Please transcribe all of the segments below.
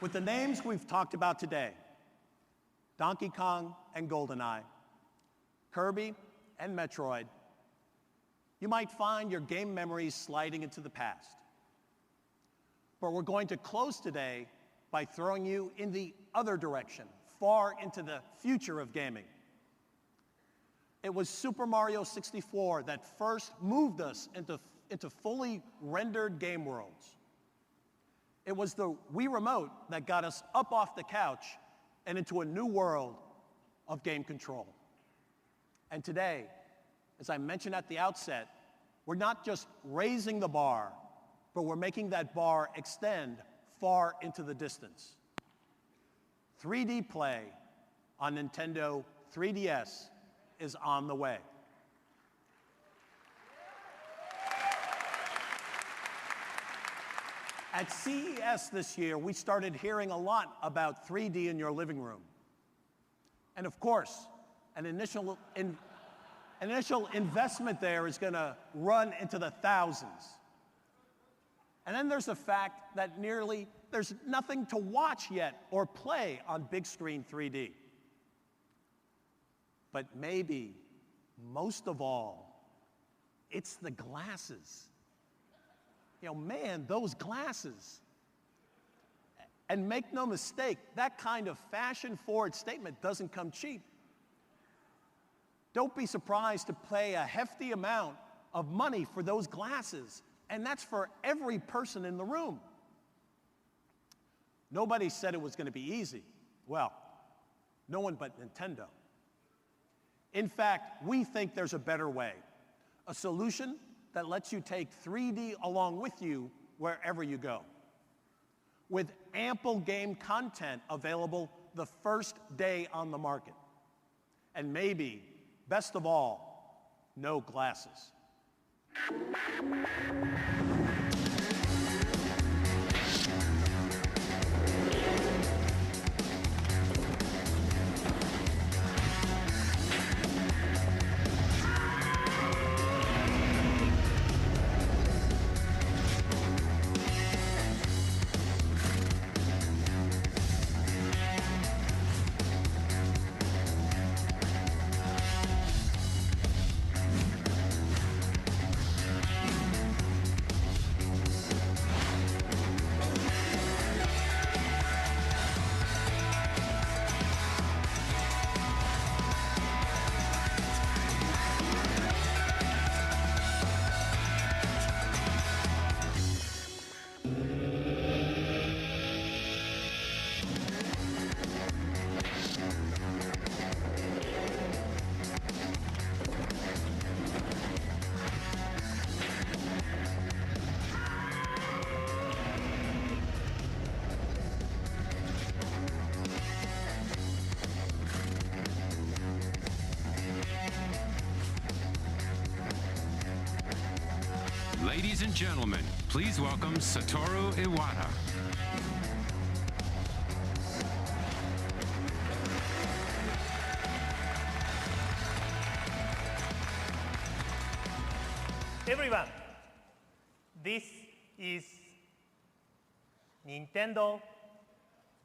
With the names we've talked about today, Donkey Kong and GoldenEye, Kirby and Metroid, you might find your game memories sliding into the past. But we're going to close today by throwing you in the other direction, far into the future of gaming. It was Super Mario 64 that first moved us into fully rendered game worlds. It was the Wii Remote that got us up off the couch and into a new world of game control. And today, as I mentioned at the outset, we're not just raising the bar, but we're making that bar extend far into the distance. 3D play on Nintendo 3DS is on the way. At CES this year, we started hearing a lot about 3D in your living room. And of course, an initial investment there is going to run into the thousands. And then there's the fact that there's nothing to watch yet or play on big screen 3D. But maybe, most of all, it's the glasses. You know, man, those glasses. And make no mistake, that kind of fashion-forward statement doesn't come cheap. Don't be surprised to pay a hefty amount of money for those glasses, and that's for every person in the room. Nobody said it was going to be easy. Well, no one but Nintendo. In fact, we think there's a better way, a solution that lets you take 3D along with you wherever you go, with ample game content available the first day on the market. And maybe, best of all, no glasses. Ladies and gentlemen, please welcome Satoru Iwata. Everyone, this is Nintendo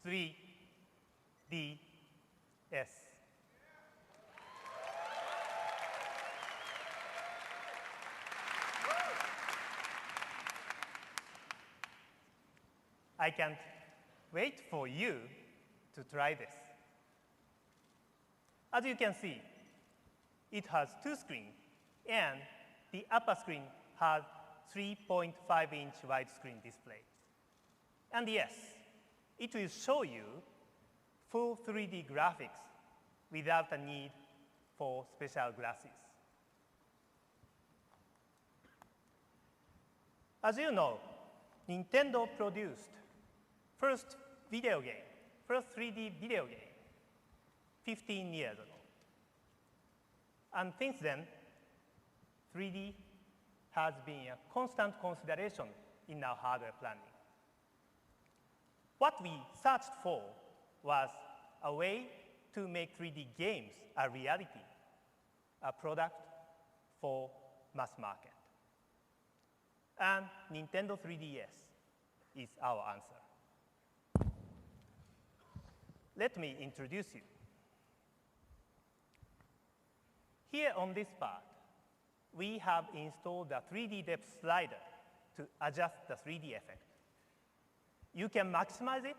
3DS. I can't wait for you to try this. As you can see, it has two screens, and the upper screen has 3.5-inch widescreen display. And yes, it will show you full 3D graphics without the need for special glasses. As you know, Nintendo produced first 3D video game, 15 years ago. And since then, 3D has been a constant consideration in our hardware planning. What we searched for was a way to make 3D games a reality, a product for mass market. And Nintendo 3DS is our answer. Let me introduce you. Here on this part, we have installed a 3D depth slider to adjust the 3D effect. You can maximize it,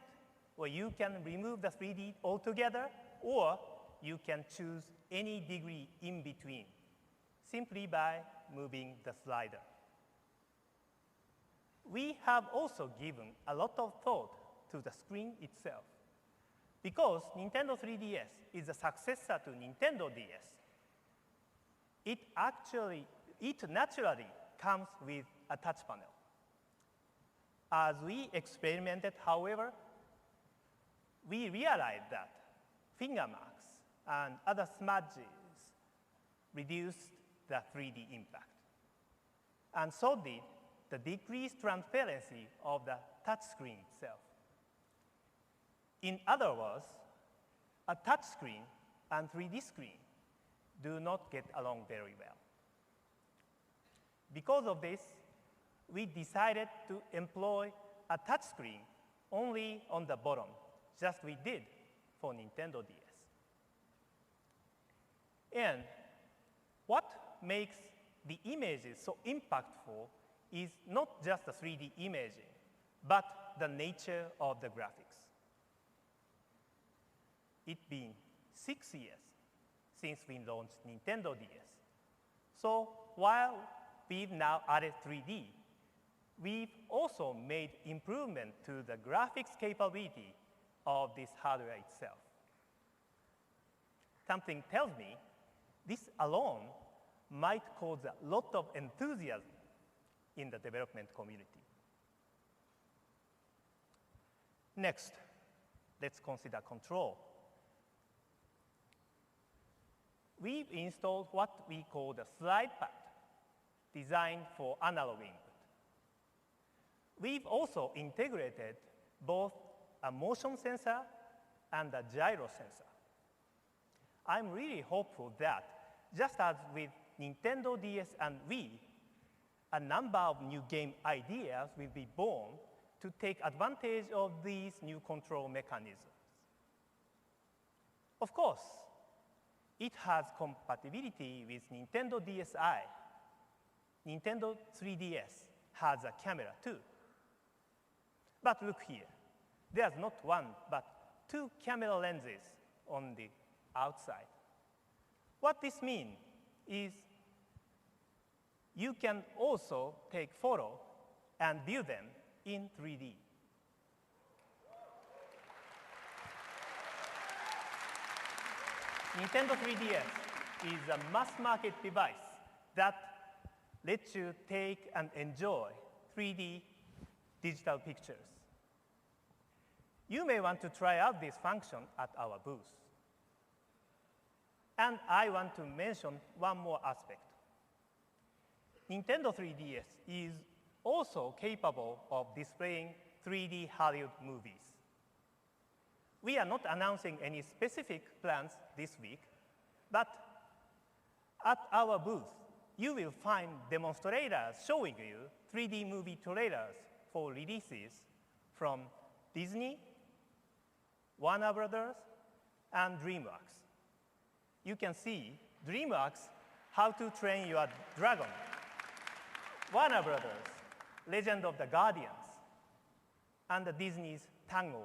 or you can remove the 3D altogether, or you can choose any degree in between simply by moving the slider. We have also given a lot of thought to the screen itself. Because Nintendo 3DS is a successor to Nintendo DS, it naturally comes with a touch panel. As we experimented, however, we realized that finger marks and other smudges reduced the 3D impact. And so did the decreased transparency of the touch screen itself. In other words, a touch screen and 3D screen do not get along very well. Because of this, we decided to employ a touch screen only on the bottom, just we did for Nintendo DS. And what makes the images so impactful is not just the 3D imaging, but the nature of the graphics. It's been 6 years since we launched Nintendo DS. So while we've now added 3D, we've also made improvement to the graphics capability of this hardware itself. Something tells me this alone might cause a lot of enthusiasm in the development community. Next, let's consider control. We've installed what we call the slide pad, designed for analog input. We've also integrated both a motion sensor and a gyro sensor. I'm really hopeful that, just as with Nintendo DS and Wii, a number of new game ideas will be born to take advantage of these new control mechanisms. Of course, it has compatibility with Nintendo DSi. Nintendo 3DS has a camera too. But look here, there's not one, but 2 camera lenses on the outside. What this means is you can also take photos and view them in 3D. Nintendo 3DS is a mass-market device that lets you take and enjoy 3D digital pictures. You may want to try out this function at our booth. And I want to mention one more aspect. Nintendo 3DS is also capable of displaying 3D Hollywood movies. We are not announcing any specific plans this week, but at our booth, you will find demonstrators showing you 3D movie trailers for releases from Disney, Warner Brothers, and DreamWorks. You can see DreamWorks, How to Train Your Dragon, Warner Brothers, Legend of the Guardians, and the Disney's Tangled,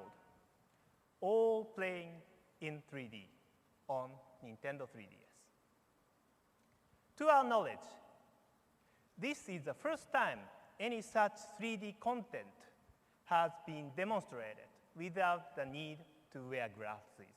all playing in 3D on Nintendo 3DS. To our knowledge, this is the first time any such 3D content has been demonstrated without the need to wear glasses.